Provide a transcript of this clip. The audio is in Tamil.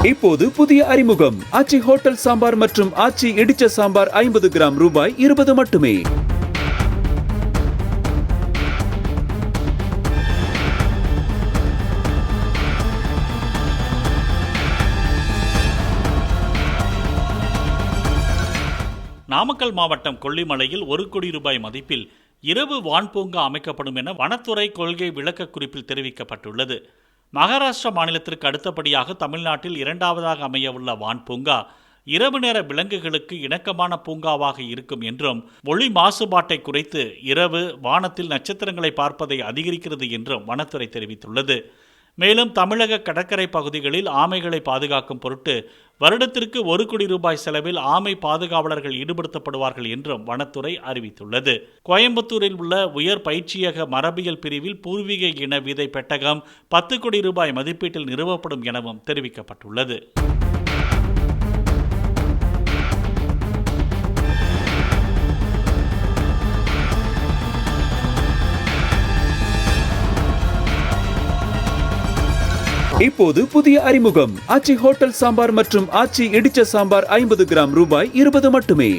இப்போது புதிய அறிமுகம் ஆச்சி ஹோட்டல் சாம்பார் மற்றும் ஆச்சி இடிச்ச சாம்பார் 50 கிராம் ரூபாய் 20 மட்டுமே. நாமக்கல் மாவட்டம் கொல்லிமலையில் 1 கோடி ரூபாய் மதிப்பில் இரவு வான்பூங்கா அமைக்கப்படும் என வனத்துறை கொள்கை விளக்க குறிப்பில் தெரிவிக்கப்பட்டுள்ளது. மகாராஷ்டிரா மாநிலத்திற்கு அடுத்தபடியாக தமிழ்நாட்டில் 2வதாக அமையவுள்ள வான்பூங்கா இரவு நேர விலங்குகளுக்கு இணக்கமான பூங்காவாக இருக்கும் என்றும், ஒளி மாசுபாட்டை குறைத்து இரவு வானத்தில் நட்சத்திரங்களை பார்ப்பதை அதிகரிக்கிறது என்றும் வனத்துறை தெரிவித்துள்ளது. மேலும் தமிழக கடற்கரை பகுதிகளில் ஆமைகளை பாதுகாக்கும் பொருட்டு வருடத்திற்கு 1 கோடி ரூபாய் செலவில் ஆமை பாதுகாவலர்கள் ஈடுபடுத்தப்படுவார்கள் என்றும் வனத்துறை அறிவித்துள்ளது. கோயம்புத்தூரில் உள்ள உயர் பயிற்சியக மரபியல் பிரிவில் பூர்வீக இன விதை பெட்டகம் 10 கோடி ரூபாய் மதிப்பீட்டில் நிறுவப்படும் எனவும் தெரிவிக்கப்பட்டுள்ளது. இப்போது புதிய அறிமுகம் ஆச்சி ஹோட்டல் சாம்பார் மற்றும் ஆச்சி இடிச்ச சாம்பார் 50 கிராம் ரூபாய் 20 மட்டுமே.